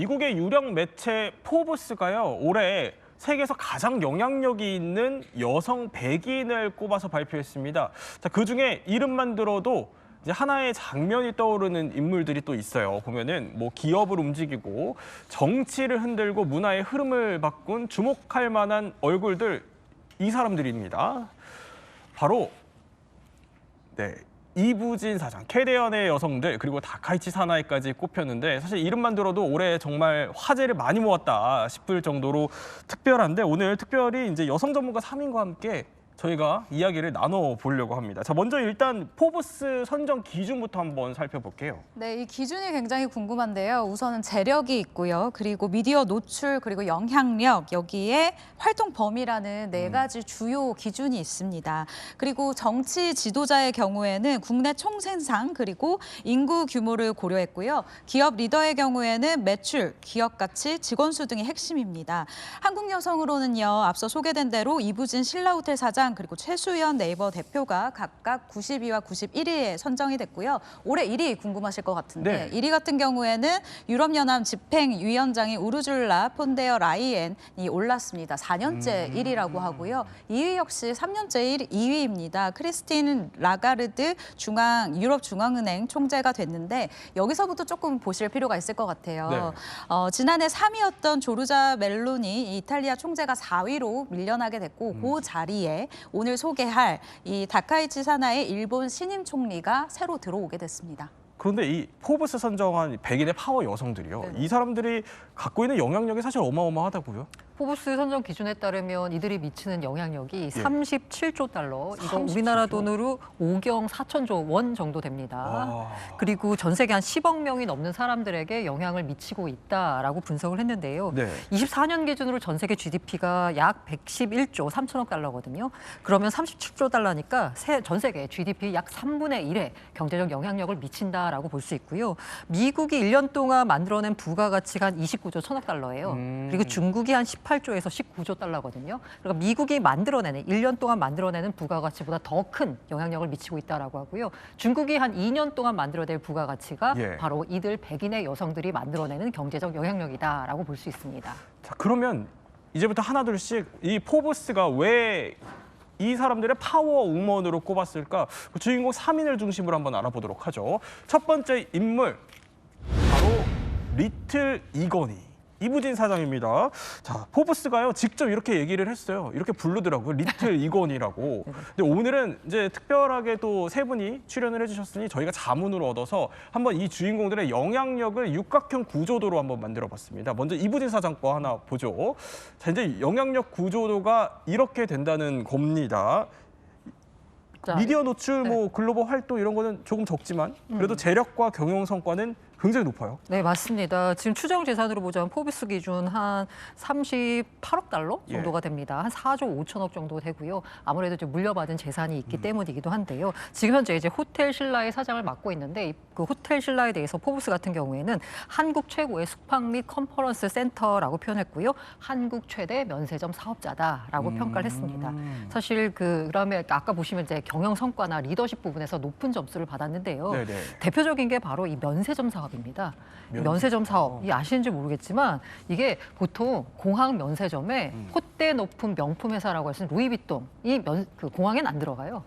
미국의 유력 매체 포브스가요, 올해 세계에서 가장 영향력이 있는 여성 100인을 꼽아서 발표했습니다. 자, 그중에 이름만 들어도 이제 하나의 장면이 떠오르는 인물들이 또 있어요. 보면은 뭐 기업을 움직이고 정치를 흔들고 문화의 흐름을 바꾼 주목할 만한 얼굴들, 이 사람들입니다. 바로 이부진 사장, 캐대언의 여성들, 그리고 다카이치 사나이까지 꼽혔는데, 사실 이름만 들어도 올해 정말 화제를 많이 모았다 싶을 정도로 특별한데, 오늘 특별히 이제 여성 전문가 3인과 함께 저희가 이야기를 나눠보려고 합니다. 자, 먼저 일단 포브스 선정 기준부터 한번 살펴볼게요. 네, 이 기준이 굉장히 궁금한데요. 우선은 재력이 있고요. 그리고 미디어 노출, 그리고 영향력, 여기에 활동 범위라는 네 가지 주요 기준이 있습니다. 그리고 정치 지도자의 경우에는 국내 총생산, 그리고 인구 규모를 고려했고요. 기업 리더의 경우에는 매출, 기업 가치, 직원 수 등이 핵심입니다. 한국 여성으로는요, 앞서 소개된 대로 이부진 신라호텔 사장, 그리고 최수연 네이버 대표가 각각 92와 91위에 선정이 됐고요. 올해 1위 궁금하실 것 같은데, 1위 같은 경우에는 유럽연합 집행위원장인 우르줄라 폰데어 라이엔이 올랐습니다. 4년째 1위라고 하고요. 2위 역시 3년째 2위입니다. 크리스틴 라가르드 유럽중앙은행 총재가 됐는데, 여기서부터 조금 보실 필요가 있을 것 같아요. 지난해 3위였던 조르자 멜로니 이탈리아 총재가 4위로 밀려나게 됐고, 그 자리에 오늘 소개할 이 다카이치 사나의 일본 신임 총리가 새로 들어오게 됐습니다. 그런데 이 포브스 선정한 100인의 파워 여성들이요, 이 사람들이 갖고 있는 영향력이 사실 어마어마하다고요? 포브스 선정 기준에 따르면 이들이 미치는 영향력이 37조 달러, 이거 37조? 우리나라 돈으로 5경 4천조 원 정도 됩니다. 와. 그리고 전 세계 한 10억 명이 넘는 사람들에게 영향을 미치고 있다라고 분석을 했는데요. 24년 기준으로 전 세계 GDP가 약 111조 3천억 달러거든요. 그러면 37조 달러니까 전 세계 GDP 약 3분의 1의 경제적 영향력을 미친다라고 볼 수 있고요. 미국이 1년 동안 만들어낸 부가가치가 한 29조 1천억 달러예요. 그리고 중국이 한 18조에서 19조 달러거든요. 그러니까 미국이 만들어내는 1년 동안 만들어내는 부가가치보다 더 큰 영향력을 미치고 있다라고 하고요. 중국이 한 2년 동안 만들어낼 부가가치가 바로 이들 100인의 여성들이 만들어내는 경제적 영향력이다라고 볼 수 있습니다. 자, 그러면 이제부터 하나둘씩 이 포브스가 왜 이 사람들의 파워 우먼으로 꼽았을까? 그 주인공 3인을 중심으로 한번 알아보도록 하죠. 첫 번째 인물, 바로 리틀 이건희. 이부진 사장입니다. 자, 포브스가요, 직접 이렇게 얘기를 했어요. 이렇게 부르더라고요. 리틀 이건희라고. 근데 오늘은 이제 특별하게 또 세 분이 출연을 해주셨으니 저희가 자문으로 얻어서 한번 이 주인공들의 영향력을 육각형 구조도로 한번 만들어봤습니다. 먼저 이부진 사장 거 하나 보죠. 자, 이제 영향력 구조도가 이렇게 된다는 겁니다. 미디어 노출, 뭐 글로벌 활동 이런 거는 조금 적지만 그래도 재력과 경영 성과는 굉장히 높아요. 네, 맞습니다. 지금 추정 재산으로 보자면 포브스 기준 한 38억 달러 정도가 됩니다. 한 4조 5천억 정도 되고요. 아무래도 좀 물려받은 재산이 있기 때문이기도 한데요. 지금 현재 이제 호텔 신라의 사장을 맡고 있는데, 그 호텔 신라에 대해서 포브스 같은 경우에는 한국 최고의 숙박 및 컨퍼런스 센터라고 표현했고요. 한국 최대 면세점 사업자다라고 평가를 했습니다. 사실 그다음에 아까 보시면 이제 경영 성과나 리더십 부분에서 높은 점수를 받았는데요. 대표적인 게 바로 이 면세점 사업입니다. 면세점 사업, 이 아시는지 모르겠지만 이게 보통 공항 면세점에 콧대 높은 명품 회사라고 할 수 있는 루이비통, 그 공항엔 안 들어가요.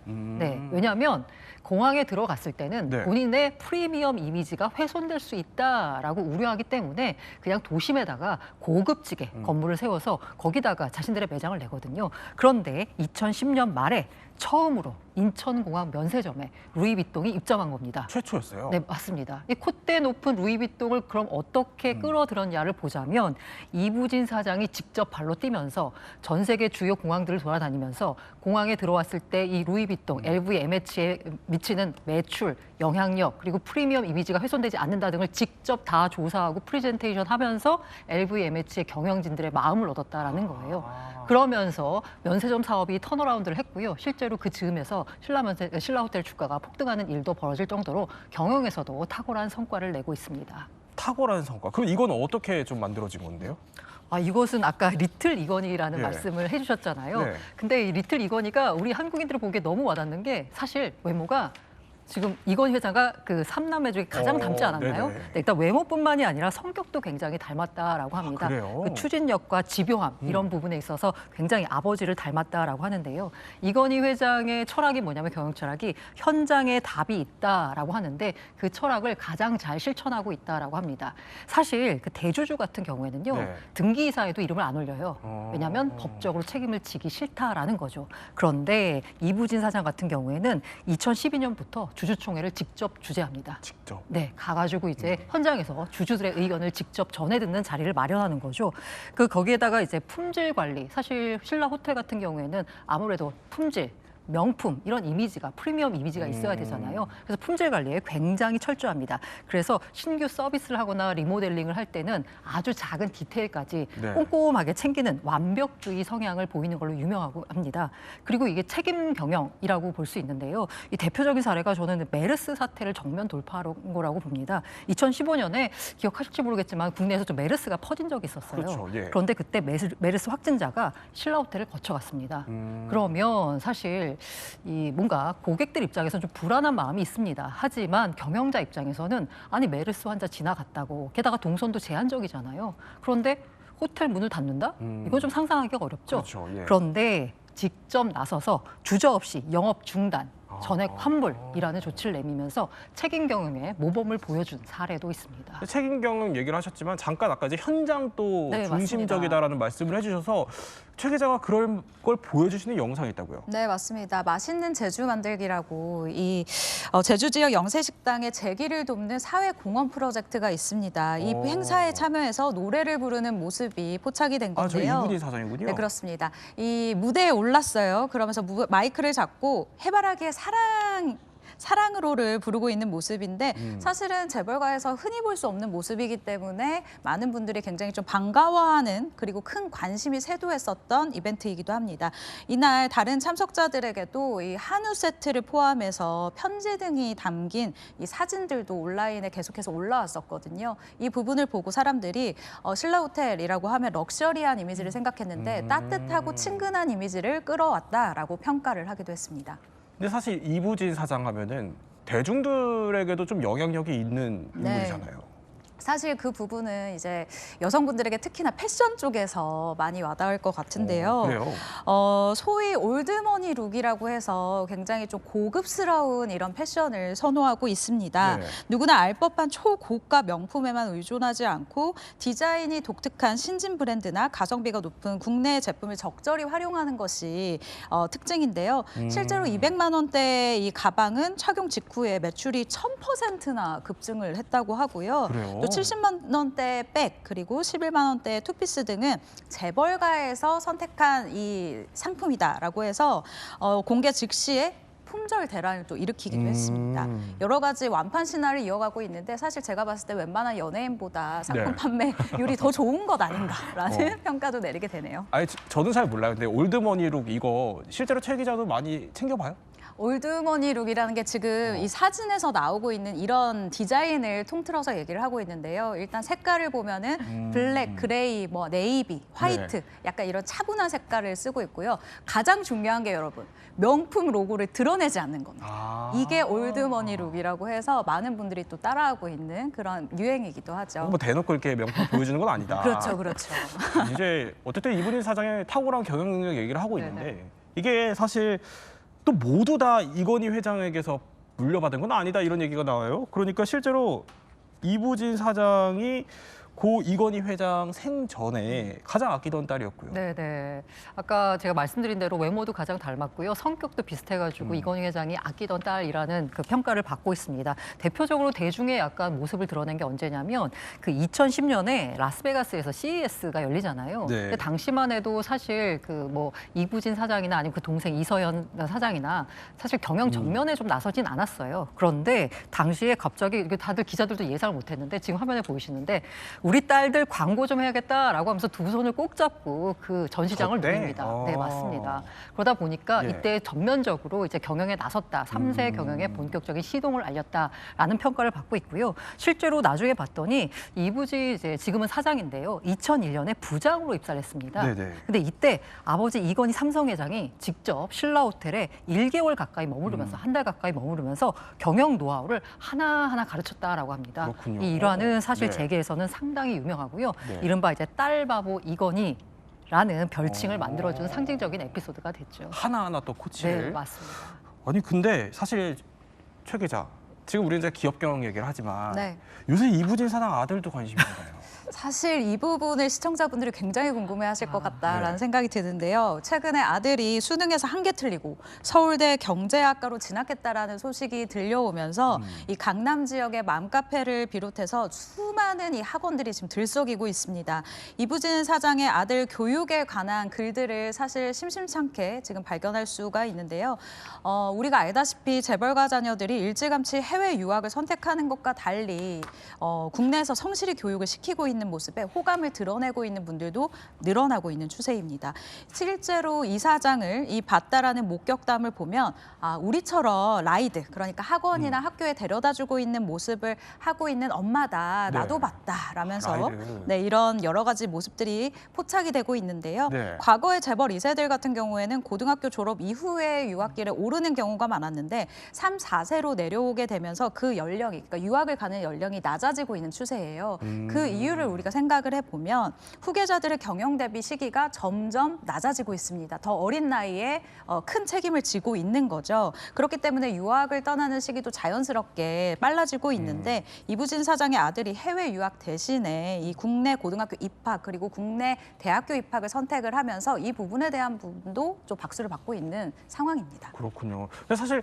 왜냐하면 공항에 들어갔을 때는 본인의 프리미엄 이미지가 훼손될 수 있다라고 우려하기 때문에 그냥 도심에다가 고급지게 건물을 세워서 거기다가 자신들의 매장을 내거든요. 그런데 2010년 말에 처음으로 인천공항 면세점에 루이비통이 입점한 겁니다. 최초였어요. 네, 맞습니다. 이 콧대 높은 루이비통을 그럼 어떻게 끌어들였냐를 보자면, 이부진 사장이 직접 발로 뛰면서 전 세계 주요 공항들을 돌아다니면서 공항에 들어왔을 때 이 루이비통, LVMH에 미치는 매출, 영향력, 그리고 프리미엄 이미지가 훼손되지 않는다 등을 직접 다 조사하고 프레젠테이션 하면서 LVMH의 경영진들의 마음을 얻었다라는 거예요. 그러면서 면세점 사업이 턴어라운드를 했고요. 실제로 그 즈음에서 신라 호텔 주가가 폭등하는 일도 벌어질 정도로 경영에서도 탁월한 성과를 내고 있습니다. 탁월한 성과. 그럼 이건 어떻게 좀 만들어진 건데요? 이것은 아까 리틀 이건희라는 말씀을 해주셨잖아요. 근데 이 리틀 이건희가 우리 한국인들을 보기에 너무 와닿는 게, 사실 외모가 지금 이건희 회장과 그 삼남매 중에 가장 닮지 않았나요? 네네. 네, 일단 외모뿐만이 아니라 성격도 굉장히 닮았다라고 합니다. 그래요? 그 추진력과 집요함 이런 부분에 있어서 굉장히 아버지를 닮았다라고 하는데요. 이건희 회장의 철학이 뭐냐면 경영 철학이 현장에 답이 있다라고 하는데 그 철학을 가장 잘 실천하고 있다라고 합니다. 사실 그 대주주 같은 경우에는요. 네. 등기이사에도 이름을 안 올려요. 왜냐하면 법적으로 책임을 지기 싫다라는 거죠. 그런데 이부진 사장 같은 경우에는 2012년부터 주주총회를 직접 주재합니다. 직접. 네, 가가지고 이제 현장에서 주주들의 의견을 직접 전해 듣는 자리를 마련하는 거죠. 거기에다가 이제 품질 관리, 사실 신라 호텔 같은 경우에는 아무래도 품질, 명품 이런 이미지가 프리미엄 이미지가 있어야 되잖아요. 그래서 품질 관리에 굉장히 철저합니다. 그래서 신규 서비스를 하거나 리모델링을 할 때는 아주 작은 디테일까지 네. 꼼꼼하게 챙기는 완벽주의 성향을 보이는 걸로 유명하고 합니다. 그리고 이게 책임 경영이라고 볼 수 있는데요. 이 대표적인 사례가 저는 메르스 사태를 정면 돌파한 거라고 봅니다. 2015년에 기억하실지 모르겠지만 국내에서 좀 메르스가 퍼진 적이 있었어요. 그렇죠. 예. 그런데 그때 메르스 확진자가 신라 호텔을 거쳐갔습니다. 그러면 사실 이 뭔가 고객들 입장에서는 좀 불안한 마음이 있습니다. 하지만 경영자 입장에서는 아니 메르스 환자 지나갔다고 게다가 동선도 제한적이잖아요. 그런데 호텔 문을 닫는다? 이건 좀 상상하기가 어렵죠. 그렇죠. 예. 그런데 직접 나서서 주저 없이 영업 중단, 전액 환불이라는 조치를 내미면서 책임 경영의 모범을 보여준 사례도 있습니다. 책임 경영 얘기를 하셨지만 잠깐 아까 이제 현장 또 네, 중심적이다라는 말씀을 해주셔서 최 기자가 그런 걸 보여주시는 영상이 있다고요. 네, 맞습니다. 맛있는 제주 만들기라고 이 제주 지역 영세식당의 재기를 돕는 사회공헌 프로젝트가 있습니다. 이 오. 행사에 참여해서 노래를 부르는 모습이 포착이 된 아, 저 건데요. 이분이 사장이군요. 네, 그렇습니다. 이 무대에 올랐어요. 그러면서 마이크를 잡고 해바라기의 사랑으로를 부르고 있는 모습인데 사실은 재벌가에서 흔히 볼 수 없는 모습이기 때문에 많은 분들이 굉장히 좀 반가워하는 그리고 큰 관심이 쇄도했었던 이벤트이기도 합니다. 이날 다른 참석자들에게도 이 한우 세트를 포함해서 편지 등이 담긴 이 사진들도 온라인에 계속해서 올라왔었거든요. 이 부분을 보고 사람들이 신라 호텔이라고 하면 럭셔리한 이미지를 생각했는데 따뜻하고 친근한 이미지를 끌어왔다라고 평가를 하기도 했습니다. 근데 사실 이부진 사장 하면은 대중들에게도 좀 영향력이 있는 네. 인물이잖아요. 사실 그 부분은 이제 여성분들에게 특히나 패션 쪽에서 많이 와닿을 것 같은데요. 그래요? 소위 올드머니 룩이라고 해서 굉장히 좀 고급스러운 이런 패션을 선호하고 있습니다. 네. 누구나 알 법한 초고가 명품에만 의존하지 않고 디자인이 독특한 신진 브랜드나 가성비가 높은 국내 제품을 적절히 활용하는 것이 특징인데요. 실제로 200만 원대의 이 가방은 착용 직후에 매출이 1000%나 급증을 했다고 하고요. 그래요? 또 70만 원대 백 그리고 11만 원대 투피스 등은 재벌가에서 선택한 이 상품이다라고 해서 공개 즉시에 품절 대란을 또 일으키기도 했습니다. 여러 가지 완판 신화를 이어가고 있는데 사실 제가 봤을 때 웬만한 연예인보다 상품 네. 판매율이 더 좋은 것 아닌가라는 평가도 내리게 되네요. 아니 저는 잘 몰라요. 근데 올드머니 룩 이거 실제로 최 기자도 많이 챙겨봐요? 올드머니 룩이라는 게 지금 이 사진에서 나오고 있는 이런 디자인을 통틀어서 얘기를 하고 있는데요. 일단 색깔을 보면은 블랙, 그레이, 뭐 네이비, 화이트 약간 이런 차분한 색깔을 쓰고 있고요. 가장 중요한 게 여러분 명품 로고를 드러내지 않는 겁니다. 아. 이게 올드머니 룩이라고 해서 많은 분들이 또 따라하고 있는 그런 유행이기도 하죠. 뭐 대놓고 이렇게 명품 보여주는 건 아니다. 그렇죠, 그렇죠. 이제 어쨌든 이분이 사장의 탁월한 경영 능력 얘기를 하고 있는데 이게 사실 또 모두 다 이건희 회장에게서 물려받은 건 아니다 이런 얘기가 나와요. 그러니까 실제로 이부진 사장이 고 이건희 회장 생전에 가장 아끼던 딸이었고요. 네네. 아까 제가 말씀드린 대로 외모도 가장 닮았고요. 성격도 비슷해가지고 이건희 회장이 아끼던 딸이라는 그 평가를 받고 있습니다. 대표적으로 대중의 약간 모습을 드러낸 게 언제냐면 그 2010년에 라스베가스에서 CES가 열리잖아요. 네. 근데 당시만 해도 사실 그 뭐 이부진 사장이나 아니면 그 동생 이서연 사장이나 사실 경영 전면에 좀 나서진 않았어요. 그런데 당시에 갑자기 이게 다들 기자들도 예상을 못했는데 지금 화면에 보이시는데 우리 딸들 광고 좀 해야겠다라고 하면서 두 손을 꼭 잡고 그 전시장을 저때? 누립니다. 네, 맞습니다. 그러다 보니까 예. 이때 전면적으로 이제 경영에 나섰다. 3세 경영에 본격적인 시동을 알렸다라는 평가를 받고 있고요. 실제로 나중에 봤더니 이부지 이제 지금은 사장인데요. 2001년에 부장으로 입사를 했습니다. 네네. 근데 이때 아버지 이건희 삼성 회장이 직접 신라 호텔에 1개월 가까이 머무르면서 한 달 가까이 머무르면서 경영 노하우를 하나하나 가르쳤다라고 합니다. 그렇군요. 이 일화는 사실 네. 재계에서는 상당히 유명하고요. 네. 이른바 이제 딸 바보 이건희라는 별칭을 어. 만들어주는 상징적인 에피소드가 됐죠. 하나하나 또 네, 코치를. 맞습니다. 아니 근데 사실 최 기자, 지금 우리는 이제 기업 경영 얘기를 하지만 네. 요새 이부진 사장 아들도 관심이 많아요. 사실 이 부분을 시청자분들이 굉장히 궁금해하실 것 같다라는 네. 생각이 드는데요. 최근에 아들이 수능에서 한 개 틀리고 서울대 경제학과로 진학했다라는 소식이 들려오면서 이 강남 지역의 맘카페를 비롯해서 수많은 이 학원들이 지금 들썩이고 있습니다. 이부진 사장의 아들 교육에 관한 글들을 사실 심심찮게 지금 발견할 수가 있는데요. 우리가 알다시피 재벌가 자녀들이 일찌감치 해외 유학을 선택하는 것과 달리 국내에서 성실히 교육을 시키고 있는 모습에 호감을 드러내고 있는 분들도 늘어나고 있는 추세입니다. 실제로 이 사장을 이 봤다라는 목격담을 보면 우리처럼 라이드, 그러니까 학원이나 학교에 데려다주고 있는 모습을 하고 있는 엄마다, 네. 나도 봤다라면서 라이드. 네, 이런 여러 가지 모습들이 포착이 되고 있는데요. 네. 과거의 재벌 2세들 같은 경우에는 고등학교 졸업 이후에 유학길에 오르는 경우가 많았는데 3, 4세로 내려오게 되면서 그 연령이, 그러니까 유학을 가는 연령이 낮아지고 있는 추세예요. 그 이유를 우리가 생각을 해보면 후계자들의 경영 대비 시기가 점점 낮아지고 있습니다. 더 어린 나이에 큰 책임을 지고 있는 거죠. 그렇기 때문에 유학을 떠나는 시기도 자연스럽게 빨라지고 있는데 이부진 사장의 아들이 해외 유학 대신에 이 국내 고등학교 입학 그리고 국내 대학교 입학을 선택을 하면서 이 부분에 대한 부분도 좀 박수를 받고 있는 상황입니다. 그렇군요. 근데 사실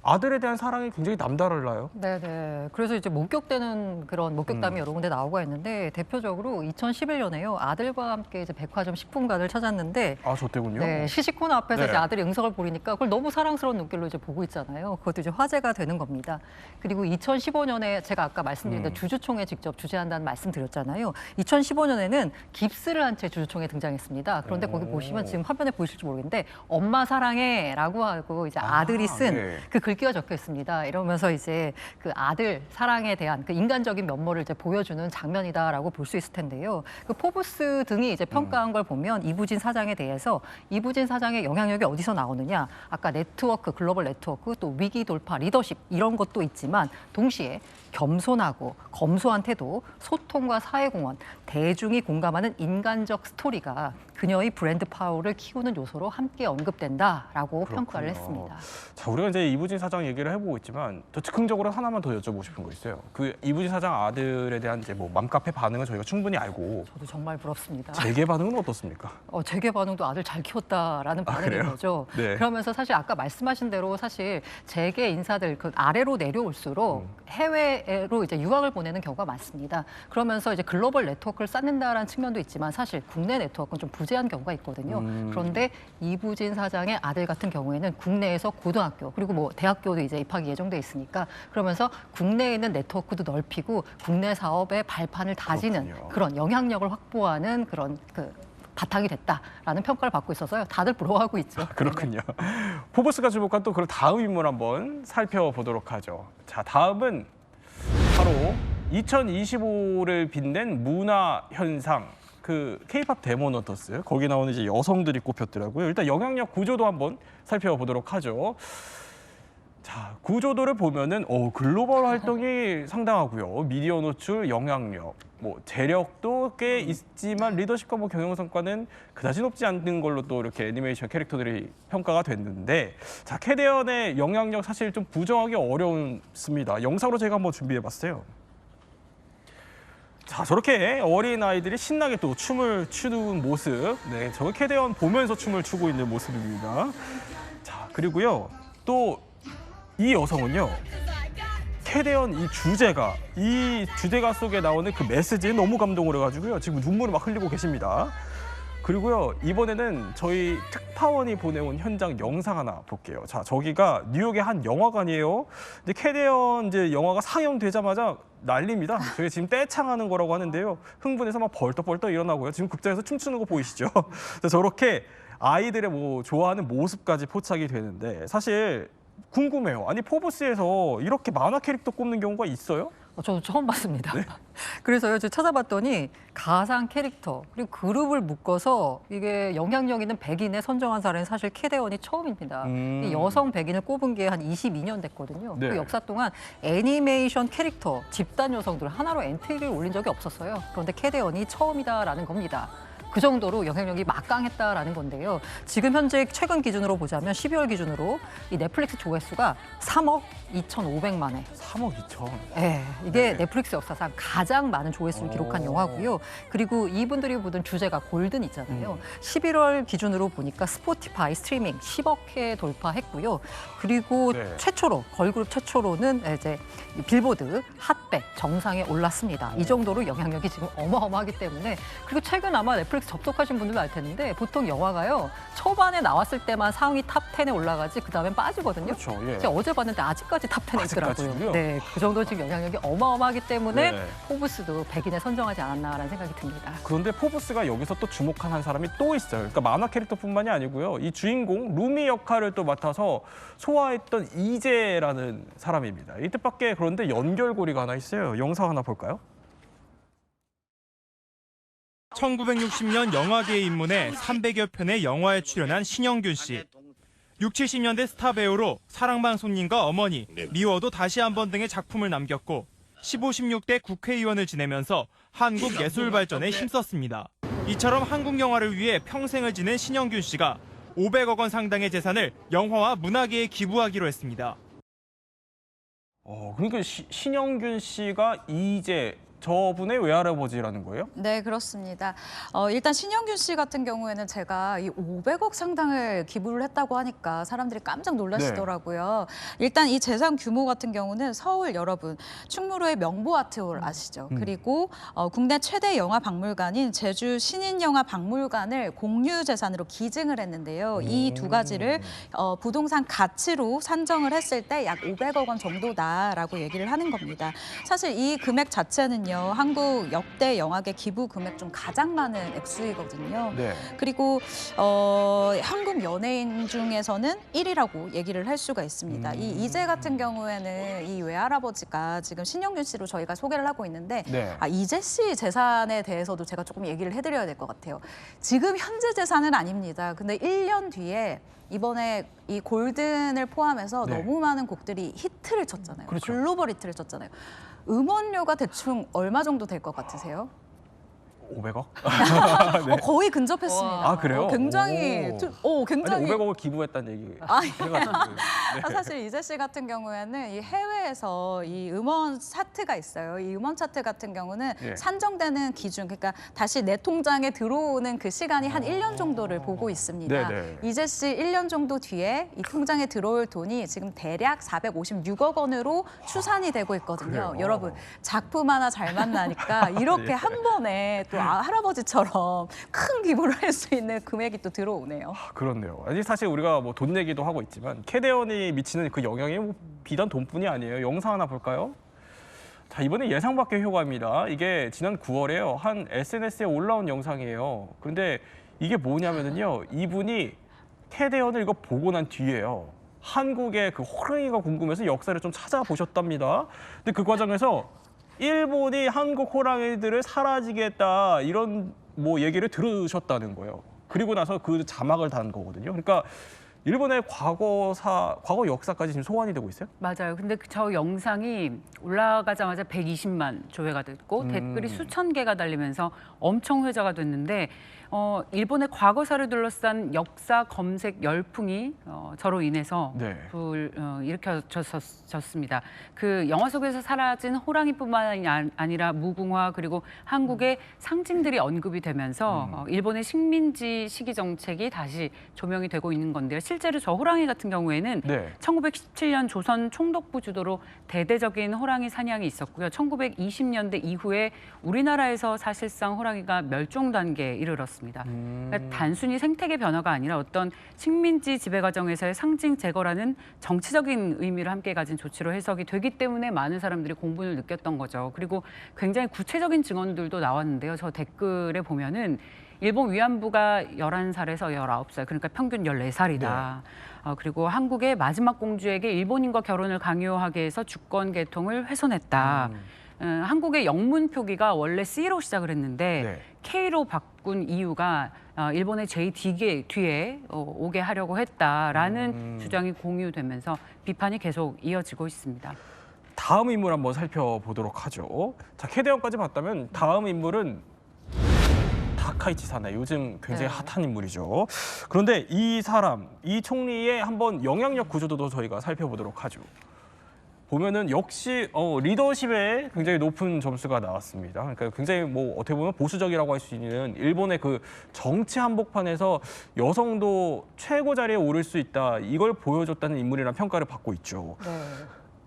아들에 대한 사랑이 굉장히 남다르나요? 네네. 그래서 이제 목격되는 그런 목격담이 여러 군데 나오고 있는데 대표적으로 2011년에요. 아들과 함께 이제 백화점 식품관을 찾았는데 아, 저 때군요. 네, 시식 코너 앞에서 네. 이제 아들이 응석을 보이니까 그걸 너무 사랑스러운 눈길로 이제 보고 있잖아요. 그것도 이제 화제가 되는 겁니다. 그리고 2015년에 제가 아까 말씀드린 대로 주주총회 직접 주재한다는 말씀드렸잖아요. 2015년에는 깁스를 한 채 주주총회에 등장했습니다. 그런데 거기 보시면 지금 화면에 보이실지 모르겠는데 엄마 사랑해라고 하고 이제 아들이 쓴 네. 그 글귀가 적혀 있습니다. 이러면서 이제 그 아들 사랑에 대한 그 인간적인 면모를 이제 보여주는 장면이다라고 볼 수 있을 텐데요. 그 포브스 등이 이제 평가한 걸 보면 이부진 사장에 대해서 이부진 사장의 영향력이 어디서 나오느냐? 아까 네트워크, 글로벌 네트워크, 또 위기 돌파, 리더십 이런 것도 있지만 동시에 겸손하고 검소한 태도, 소통과 사회공헌, 대중이 공감하는 인간적 스토리가 그녀의 브랜드 파워를 키우는 요소로 함께 언급된다라고 평가를 했습니다. 자, 우리가 이제 이부진 사장 얘기를 해보고 있지만 더 즉흥적으로 하나만 더 여쭤보고 싶은 거 있어요. 그 이부진 사장 아들에 대한 이제 뭐 맘카페 반응은 저희가 충분히 알고 저도 정말 부럽습니다. 재계 반응은 어떻습니까? 재계 반응도 아들 잘 키웠다라는 반응인 그래요? 거죠. 네. 그러면서 사실 아까 말씀하신 대로 사실 재계 인사들 그 아래로 내려올수록 해외로 이제 유학을 보내는 경우가 많습니다. 그러면서 이제 글로벌 네트워크를 쌓는다라는 측면도 있지만 사실 국내 네트워크는 좀 부재한 경우가 있거든요. 그런데 이부진 사장의 아들 같은 경우에는 국내에서 고등학교 그리고 뭐 대학교도 이제 입학이 예정돼 있으니까 그러면서 국내에 있는 네트워크도 넓히고 국내 사업의 발판을 다지는 그렇군요. 그런 영향력을 확보하는 그런 그 바탕이 됐다라는 평가를 받고 있어서요. 다들 부러워하고 있죠. 그렇군요. 포브스가 주목한 또 그럼 다음 인물 한번 살펴보도록 하죠. 자, 다음은 바로 2025를 빛낸 문화 현상. 그 K-팝 데모너터스 거기 나오는 이제 여성들이 꼽혔더라고요. 일단 영향력 구조도 한번 살펴보도록 하죠. 자, 구조도를 보면은 글로벌 활동이 상당하고요. 미디어 노출, 영향력, 뭐 재력도 꽤 있지만 리더십과 뭐 경영 성과는 그다지 높지 않는 걸로 또 이렇게 애니메이션 캐릭터들이 평가가 됐는데, 자, 캐대언의 영향력 사실 좀 부정하기 어렵습니다. 영상으로 제가 한번 준비해봤어요. 자, 저렇게 어린 아이들이 신나게 또 춤을 추는 모습, 네, 저거 캐대언 보면서 춤을 추고 있는 모습입니다. 자, 그리고요, 또 이 여성은요, 캐대언 이 주제가 속에 나오는 그 메시지에 너무 감동을 해가지고요, 지금 눈물을 막 흘리고 계십니다. 그리고요, 이번에는 저희 특파원이 보내온 현장 영상 하나 볼게요. 자, 저기가 뉴욕의 한 영화관이에요. 근데 캐대언 이제 영화가 상영되자마자 난립니다. 저게 지금 떼창하는 거라고 하는데요. 흥분해서 막 벌떡벌떡 일어나고요. 지금 극장에서 춤추는 거 보이시죠? 저렇게 아이들의 뭐 좋아하는 모습까지 포착이 되는데 사실 궁금해요. 아니 포브스에서 이렇게 만화 캐릭터 꼽는 경우가 있어요? 저도 처음 봤습니다. 그래서요, 제가 찾아봤더니 가상 캐릭터 그리고 그룹을 묶어서 이게 영향력 있는 백인에 선정한 사례는 사실 캐대원이 처음입니다. 이 여성 백인을 꼽은 게 한 22년 됐거든요. 네. 그 역사 동안 애니메이션 캐릭터 집단 여성들 하나로 엔트리를 올린 적이 없었어요. 그런데 캐대원이 처음이다라는 겁니다. 그 정도로 영향력이 막강했다라는 건데요. 지금 현재 최근 기준으로 보자면 12월 기준으로 이 넷플릭스 조회수가 3억 2,500만 회. 3억 2천. 네, 이게 네. 넷플릭스 역사상 가장 많은 조회수를 기록한 영화고요. 그리고 이분들이 보던 주제가 골든 있잖아요. 11월 기준으로 보니까 스포티파이 스트리밍 10억 회 돌파했고요. 그리고 네. 최초로 걸그룹 최초로는 이제 빌보드 핫100 정상에 올랐습니다. 이 정도로 영향력이 지금 어마어마하기 때문에 그리고 최근 아마 넷플릭스 접속하신 분들도 알 텐데 보통 영화가요 초반에 나왔을 때만 상위 탑 10에 올라가지 그 다음엔 빠지거든요. 그렇죠. 예. 제가 어제 봤는데 아직까지 탑 10에 아직까지요? 있더라고요. 네, 그 정도 지금 영향력이 어마어마하기 때문에 네. 포브스도 백인에 선정하지 않았나라는 생각이 듭니다. 그런데 포브스가 여기서 또 주목한 한 사람이 또 있어요. 그러니까 만화 캐릭터뿐만이 아니고요. 이 주인공 루미 역할을 또 맡아서 소화했던 이재라는 사람입니다. 이 뜻밖의 그런데 연결고리가 하나 있어요. 영상 하나 볼까요? 1960년 영화계에 입문해 300여 편의 영화에 출연한 신영균 씨. 60, 70년대 스타 배우로 사랑방 손님과 어머니, 미워도 다시 한번 등의 작품을 남겼고 15, 16대 국회의원을 지내면서 한국 예술 발전에 힘썼습니다. 이처럼 한국 영화를 위해 평생을 지낸 신영균 씨가 500억 원 상당의 재산을 영화와 문화계에 기부하기로 했습니다. 그러니까 신영균 씨가 이재 저분의 외할아버지라는 거예요? 네, 그렇습니다. 일단 신영균 씨 같은 경우에는 제가 이 500억 상당을 기부를 했다고 하니까 사람들이 깜짝 놀라시더라고요. 일단 이 재산 규모 같은 경우는 서울 여러분 충무로의 명보 아트홀 아시죠? 그리고 국내 최대 영화 박물관인 제주 신인영화박물관을 공유 재산으로 기증을 했는데요. 이 두 가지를 부동산 가치로 산정을 했을 때 약 500억 원 정도다라고 얘기를 하는 겁니다. 사실 이 금액 자체는요. 한국 역대 영화계 기부 금액 중 가장 많은 액수이거든요. 네. 그리고 한국 연예인 중에서는 1위라고 얘기를 할 수가 있습니다. 이 이재 같은 경우에는 이 외할아버지가 지금 신영균 씨로 저희가 소개를 하고 있는데 네. 이재 씨 재산에 대해서도 제가 조금 얘기를 해드려야 될 것 같아요. 지금 현재 재산은 아닙니다. 근데 1년 뒤에 이번에 이 골든을 포함해서 네. 너무 많은 곡들이 히트를 쳤잖아요. 그렇죠. 글로벌 히트를 쳤잖아요. 음원료가 대충 얼마 정도 될 것 같으세요? 500억? 거의 근접했습니다. 아, 그래요? 굉장히 굉장히 아니, 500억을 기부했다는 얘기 해가지고. 네. 사실 이재 씨 같은 경우에는 이 해외에서 이 음원 차트가 있어요. 이 음원 차트 같은 경우는 예. 산정되는 기준, 그러니까 다시 내 통장에 들어오는 그 시간이 한 1년 정도를 보고 있습니다. 네네. 이재 씨 1년 정도 뒤에 이 통장에 들어올 돈이 지금 대략 456억 원으로 추산이 되고 있거든요. 그래요? 여러분, 작품 하나 잘 만나니까 이렇게 예. 한 번에 또 할아버지처럼 큰 기부를 할 수 있는 금액이 또 들어오네요. 그렇네요. 아니 사실 우리가 뭐 돈 얘기도 하고 있지만 캐대원이 미치는 그 영향이 뭐 비단 돈뿐이 아니에요. 영상 하나 볼까요? 자, 이번에 예상 밖의 효과입니다. 이게 지난 9월에요. 한 SNS에 올라온 영상이에요. 그런데 이게 뭐냐면요. 이분이 캐대원을 이거 보고 난 뒤에요. 한국의 그 호랑이가 궁금해서 역사를 좀 찾아보셨답니다. 근데 그 과정에서 일본이 한국 호랑이들을 사라지게 했다 이런 뭐 얘기를 들으셨다는 거예요. 그리고 나서 그 자막을 단 거거든요. 그러니까 일본의 과거 역사까지 지금 소환이 되고 있어요? 맞아요. 근데 저 영상이 올라가자마자 120만 조회가 됐고 댓글이 수천 개가 달리면서 엄청 회자가 됐는데 일본의 과거사를 둘러싼 역사 검색 열풍이 저로 인해서 네. 일으켜졌습니다. 그 영화 속에서 사라진 호랑이뿐만 아니라 무궁화 그리고 한국의 상징들이 언급이 되면서 일본의 식민지 시기 정책이 다시 조명이 되고 있는 건데요. 실제로 저 호랑이 같은 경우에는 네. 1917년 조선 총독부 주도로 대대적인 호랑이 사냥이 있었고요. 1920년대 이후에 우리나라에서 사실상 호랑이가 멸종 단계에 이르렀습니다. 그러니까 단순히 생태계 변화가 아니라 어떤 식민지 지배 과정에서의 상징 제거라는 정치적인 의미를 함께 가진 조치로 해석이 되기 때문에 많은 사람들이 공분을 느꼈던 거죠. 그리고 굉장히 구체적인 증언들도 나왔는데요. 저 댓글에 보면은 일본 위안부가 11살에서 19살, 그러니까 평균 14살이다. 그리고 한국의 마지막 공주에게 일본인과 결혼을 강요하게 해서 주권 계통을 훼손했다. 한국의 영문 표기가 원래 C로 시작을 했는데 네. K로 바꾼 이유가 일본의 JD 뒤에 오게 하려고 했다라는 주장이 공유되면서 비판이 계속 이어지고 있습니다. 다음 인물 한번 살펴보도록 하죠. 자, 캐대언까지 봤다면 다음 인물은 다카이치 사나이, 요즘 굉장히 네. 핫한 인물이죠. 그런데 이 사람, 이 총리의 한번 영향력 구조도 저희가 살펴보도록 하죠. 보면은 역시 리더십에 굉장히 높은 점수가 나왔습니다. 그러니까 굉장히 뭐 어떻게 보면 보수적이라고 할 수 있는 일본의 그 정치 한복판에서 여성도 최고 자리에 오를 수 있다, 이걸 보여줬다는 인물이라는 평가를 받고 있죠. 네.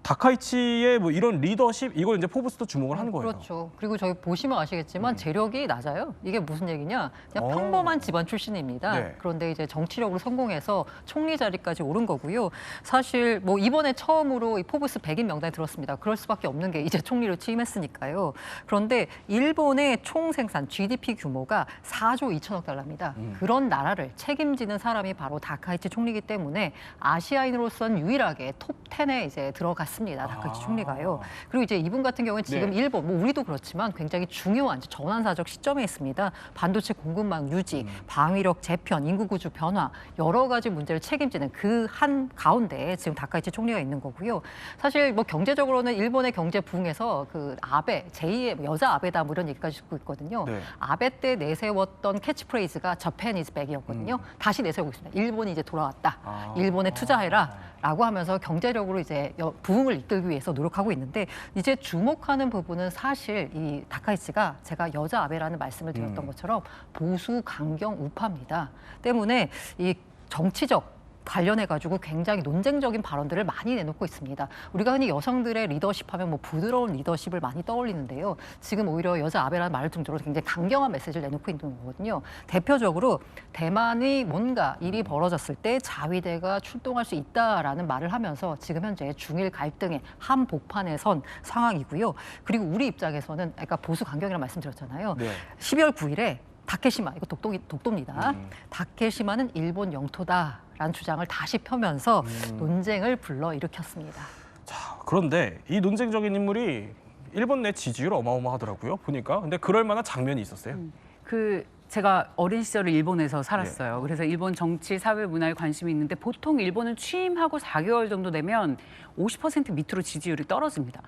다카이치의 뭐 이런 리더십, 이걸 이제 포브스도 주목을 한 거예요. 그렇죠. 그리고 저희 보시면 아시겠지만 재력이 낮아요. 이게 무슨 얘기냐? 그냥 어. 평범한 집안 출신입니다. 네. 그런데 이제 정치력으로 성공해서 총리 자리까지 오른 거고요. 사실 뭐 이번에 처음으로 이 포브스 100인 명단에 들었습니다. 그럴 수밖에 없는 게 이제 총리로 취임했으니까요. 그런데 일본의 총 생산 GDP 규모가 4조 2천억 달러입니다. 그런 나라를 책임지는 사람이 바로 다카이치 총리이기 때문에 아시아인으로선 유일하게 톱 10에 이제 들어갔습니다. 다카이치 총리가요. 그리고 이제 이분 같은 경우는 지금 네. 일본, 뭐 우리도 그렇지만 굉장히 중요한 전환사적 시점에 있습니다. 반도체 공급망 유지, 방위력 재편, 인구 구조 변화, 여러 가지 문제를 책임지는 그 한 가운데 지금 다카이치 총리가 있는 거고요. 사실 뭐 경제적으로는 일본의 경제 부흥에서 그 아베, 제2의 여자 아베다 뭐 이런 얘기까지 듣고 있거든요. 네. 아베 때 내세웠던 캐치프레이즈가 Japan is back이었거든요. 다시 내세우고 있습니다. 일본이 이제 돌아왔다. 일본에 투자해라. 라고 하면서 경제력으로 이제 부흥을 이끌기 위해서 노력하고 있는데, 이제 주목하는 부분은 사실 이 다카이치가 제가 여자 아베라는 말씀을 드렸던 것처럼 보수 강경 우파입니다. 때문에 이 정치적 관련해가지고 굉장히 논쟁적인 발언들을 많이 내놓고 있습니다. 우리가 흔히 여성들의 리더십하면 뭐 부드러운 리더십을 많이 떠올리는데요. 지금 오히려 여자 아베라는 말을 중심으로 굉장히 강경한 메시지를 내놓고 있는 거거든요. 대표적으로 대만이 뭔가 일이 벌어졌을 때 자위대가 출동할 수 있다라는 말을 하면서 지금 현재 중일 갈등의 한복판에 선 상황이고요. 그리고 우리 입장에서는 아까 보수 강경이라는 말씀드렸잖아요. 네. 12월 9일에 다케시마, 이거 독도입니다. 다케시마는 일본 영토다라는 주장을 다시 펴면서 논쟁을 불러일으켰습니다. 자, 그런데 이 논쟁적인 인물이 일본 내 지지율 어마어마하더라고요. 보니까. 근데 그럴 만한 장면이 있었어요. 제가 어린 시절을 일본에서 살았어요. 그래서 일본 정치, 사회, 문화에 관심이 있는데 보통 일본은 취임하고 4개월 정도 되면 50% 밑으로 지지율이 떨어집니다.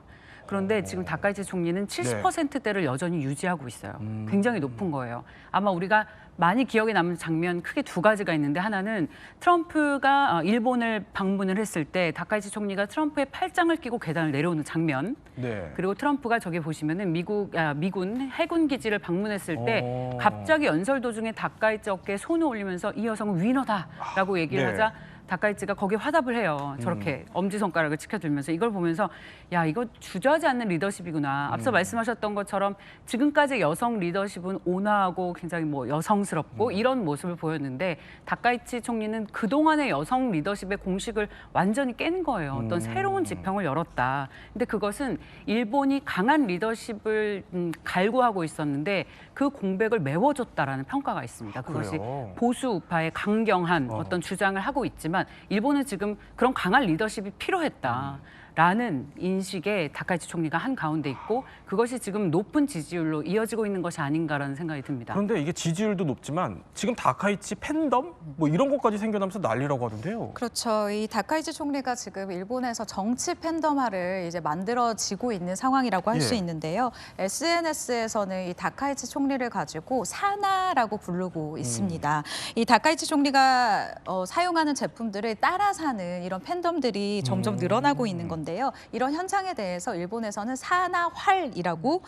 그런데 지금 다카이치 총리는 70%대를 여전히 유지하고 있어요. 굉장히 높은 거예요. 아마 우리가 많이 기억에 남는 장면 크게 두 가지가 있는데, 하나는 트럼프가 일본을 방문을 했을 때 다카이치 총리가 트럼프의 팔짱을 끼고 계단을 내려오는 장면. 네. 그리고 트럼프가 저기 보시면은 미군 해군 기지를 방문했을 때 갑자기 연설 도중에 다카이치 어깨에 손을 올리면서 이 여성은 위너다라고 얘기를 네. 하자 다카이치가 거기에 화답을 해요. 저렇게 엄지손가락을 치켜들면서. 이걸 보면서 야, 이거 주저하지 않는 리더십이구나. 앞서 말씀하셨던 것처럼 지금까지 여성 리더십은 온화하고 굉장히 뭐 여성스럽고 이런 모습을 보였는데, 다카이치 총리는 그동안의 여성 리더십의 공식을 완전히 깬 거예요. 어떤 새로운 지평을 열었다. 근데 그것은 일본이 강한 리더십을 갈구하고 있었는데 그 공백을 메워줬다라는 평가가 있습니다. 그것이 그래요? 보수 우파의 강경한 어떤 주장을 하고 있지만, 일본은 지금 그런 강한 리더십이 필요했다라는 인식에 다카이치 총리가 한 가운데 있고, 그것이 지금 높은 지지율로 이어지고 있는 것이 아닌가라는 생각이 듭니다. 그런데 이게 지지율도 높지만 지금 다카이치 팬덤 뭐 이런 것까지 생겨나면서 난리라고 하던데요. 그렇죠. 이 다카이치 총리가 지금 일본에서 정치 팬덤화를 이제 만들어지고 있는 상황이라고 할 수 예. 있는데요. SNS에서는 이 다카이치 총리를 가지고 사나라고 부르고 있습니다. 이 다카이치 총리가 사용하는 제품들을 따라 사는 이런 팬덤들이 점점 늘어나고 있는 건데, 건데요. 이런 현상에 대해서 일본에서는 사나활이라고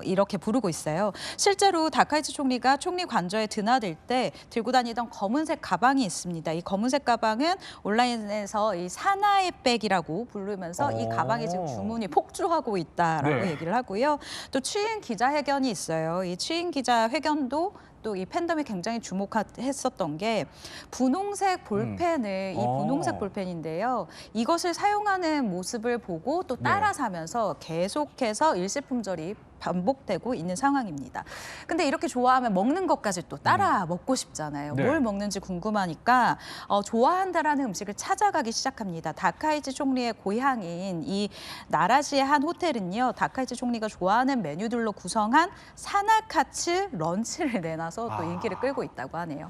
이렇게 부르고 있어요. 실제로 다카이치 총리가 총리 관저에 드나들 때 들고 다니던 검은색 가방이 있습니다. 이 검은색 가방은 온라인에서 이 사나이 백이라고 부르면서 이 가방에 지금 주문이 폭주하고 있다라고 네. 얘기를 하고요. 또 취임 기자회견이 있어요. 이 취임 기자회견도 또 이 팬덤이 굉장히 주목했었던 게 분홍색 볼펜을 이 분홍색 볼펜인데요. 이것을 사용하는 모습을 보고 또 따라 사면서 계속해서 일시품절이 반복되고 있는 상황입니다. 근데 이렇게 좋아하면 먹는 것까지 또 따라 먹고 싶잖아요. 네. 뭘 먹는지 궁금하니까 좋아한다라는 음식을 찾아가기 시작합니다. 다카이치 총리의 고향인 이 나라시의 한 호텔은요. 다카이치 총리가 좋아하는 메뉴들로 구성한 사나카츠 런치를 내놔서 또 인기를 끌고 있다고 하네요.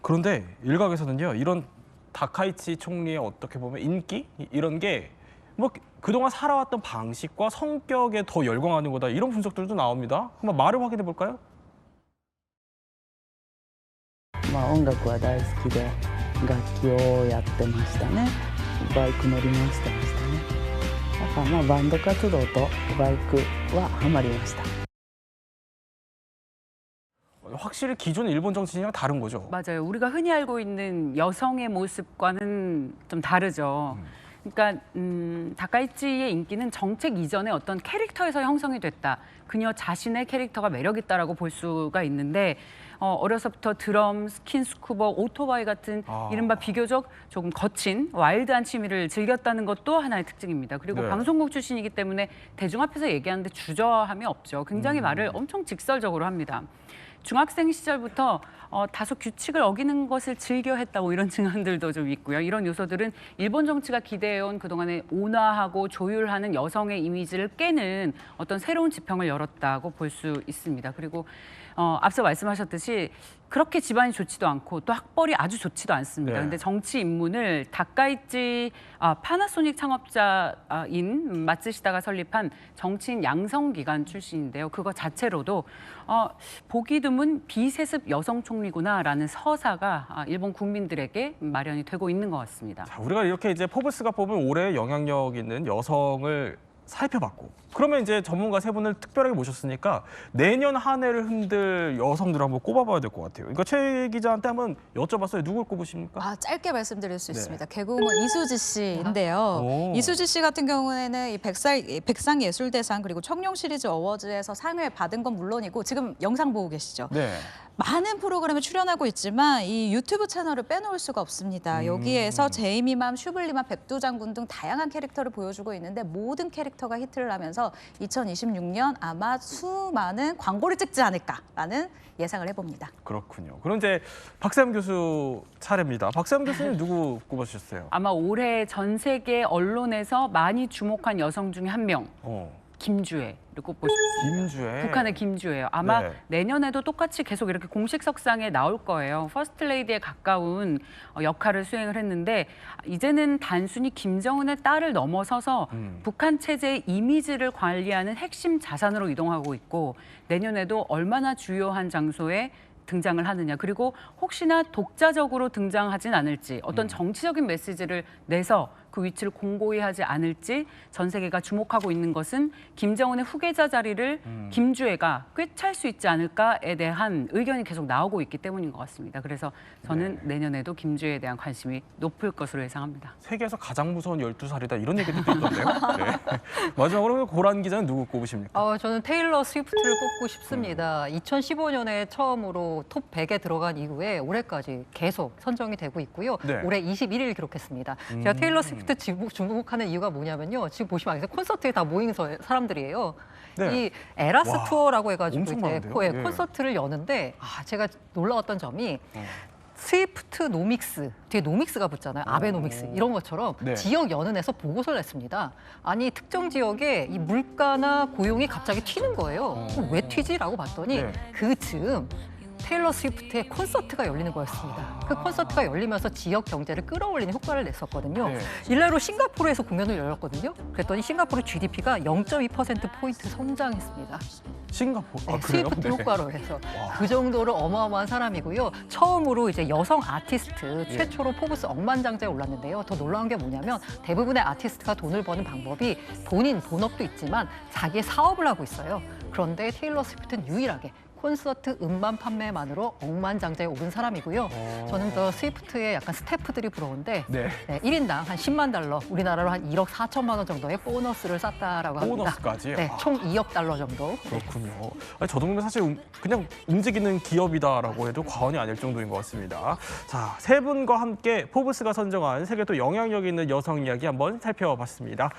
그런데 일각에서는요, 이런 다카이치 총리의 어떻게 보면 인기 이런 게 뭐 그동안 살아왔던 방식과 성격에 더 열광하는 거다 이런 분석들도 나옵니다. 한번 말을 확인해 볼까요? 音楽は大好きで楽器をやってましたね。バイク乗り回してましたね。だからバンド活動とバイクはハマりました。 확실히 기존 일본 정치인이랑 다른 거죠. 맞아요. 우리가 흔히 알고 있는 여성의 모습과는 좀 다르죠. 그러니까 다카이치의 인기는 정책 이전의 어떤 캐릭터에서 형성이 됐다. 그녀 자신의 캐릭터가 매력 있다라고 볼 수가 있는데 어려서부터 드럼, 스킨스쿠버, 오토바이 같은 이른바 비교적 조금 거친 와일드한 취미를 즐겼다는 것도 하나의 특징입니다. 그리고 네. 방송국 출신이기 때문에 대중 앞에서 얘기하는데 주저함이 없죠. 굉장히 말을 엄청 직설적으로 합니다. 중학생 시절부터 다소 규칙을 어기는 것을 즐겨했다고 이런 증언들도 좀 있고요. 이런 요소들은 일본 정치가 기대해온 그동안의 온화하고 조율하는 여성의 이미지를 깨는 어떤 새로운 지평을 열었다고 볼 수 있습니다. 그리고 앞서 말씀하셨듯이 그렇게 집안이 좋지도 않고 또 학벌이 아주 좋지도 않습니다. 네. 근데 정치 입문을 다카이치 파나소닉 창업자인 마츠시다가 설립한 정치인 양성기관 출신인데요. 그거 자체로도 보기 드문 비세습 여성 총리구나라는 서사가 일본 국민들에게 마련이 되고 있는 것 같습니다. 자, 우리가 이렇게 이제 포브스가 뽑은 올해 영향력 있는 여성을 살펴봤고, 그러면 이제 전문가 세 분을 특별하게 모셨으니까 내년 한 해를 흔들 여성들 한번 꼽아봐야 될 것 같아요. 그러니까 최 기자한테 한번 여쭤봤어요. 누굴 꼽으십니까? 짧게 말씀드릴 수 네. 있습니다. 개그우먼 이수지 씨인데요. 오. 이수지 씨 같은 경우에는 이 백상 예술대상 그리고 청룡 시리즈 어워즈에서 상을 받은 건 물론이고 지금 영상 보고 계시죠. 네. 많은 프로그램에 출연하고 있지만 이 유튜브 채널을 빼놓을 수가 없습니다. 여기에서 제이미맘, 슈블리맘, 백두장군 등 다양한 캐릭터를 보여주고 있는데 모든 캐릭터가 히트를 하면서 2026년 아마 수많은 광고를 찍지 않을까라는 예상을 해봅니다. 그렇군요. 그럼 이제 박세롬 교수 차례입니다. 박세롬 교수님 누구 꼽아주셨어요? 아마 올해 전 세계 언론에서 많이 주목한 여성 중에 한 명, 김주애를 꼽고 싶습니다. 김주애. 북한의 김주애요. 아마 네. 내년에도 똑같이 계속 이렇게 공식 석상에 나올 거예요. 퍼스트 레이디에 가까운 역할을 수행을 했는데 이제는 단순히 김정은의 딸을 넘어서서 북한 체제의 이미지를 관리하는 핵심 자산으로 이동하고 있고 내년에도 얼마나 주요한 장소에 등장을 하느냐. 그리고 혹시나 독자적으로 등장하진 않을지 어떤 정치적인 메시지를 내서 그 위치를 공고히 하지 않을지 전 세계가 주목하고 있는 것은 김정은의 후계자 자리를 김주애가 꿰찰 수 있지 않을까에 대한 의견이 계속 나오고 있기 때문인 것 같습니다. 그래서 저는 내년에도 김주애에 대한 관심이 높을 것으로 예상합니다. 세계에서 가장 무서운 12살이다 이런 얘기도 있던데요. 네. 마지막으로 고란 기자는 누구 꼽으십니까? 저는 테일러 스위프트를 꼽고 싶습니다. 2015년에 처음으로 톱 100에 들어간 이후에 올해까지 계속 선정이 되고 있고요. 네. 올해 21일 기록했습니다. 제가 테일러 스위프트 주목하는 이유가 뭐냐면요. 지금 보시면 알겠어요. 콘서트에 다 모인 사람들이에요. 네. 이 에라스 와, 투어라고 해가지고 엄청 이제 많은데요? 예. 콘서트를 여는데 제가 놀라웠던 점이 스위프트 노믹스, 뒤에 노믹스가 붙잖아요. 아베노믹스 이런 것처럼 네. 지역 연은에서 보고서를 냈습니다. 아니 특정 지역에 이 물가나 고용이 갑자기 튀는 거예요. 왜 튀지라고 봤더니 네. 그 즈음 테일러 스위프트의 콘서트가 열리는 거였습니다. 그 콘서트가 열리면서 지역 경제를 끌어올리는 효과를 냈었거든요. 네. 일례로 싱가포르에서 공연을 열었거든요. 그랬더니 싱가포르 GDP가 0.2%포인트 성장했습니다. 싱가포르. 네, 그래요? 스위프트 네. 효과로 해서 그 정도로 어마어마한 사람이고요. 처음으로 이제 여성 아티스트 최초로 포브스 억만장자에 올랐는데요. 더 놀라운 게 뭐냐면 대부분의 아티스트가 돈을 버는 방법이 본인 본업도 있지만 자기의 사업을 하고 있어요. 그런데 테일러 스위프트는 유일하게 콘서트 음반 판매만으로 억만장자에 오른 사람이고요. 저는 더 스위프트의 약간 스태프들이 부러운데 네. 1인당 한 10만 달러, 우리나라로 한 1억 4천만 원 정도의 보너스를 쌌다라고 합니다. 보너스까지? 네, 아. 총 2억 달러 정도. 그렇군요. 아니, 저 정도면 사실 그냥 움직이는 기업이다라고 해도 과언이 아닐 정도인 것 같습니다. 자, 세 분과 함께 포브스가 선정한 세계 또 영향력 있는 여성 이야기 한번 살펴봤습니다.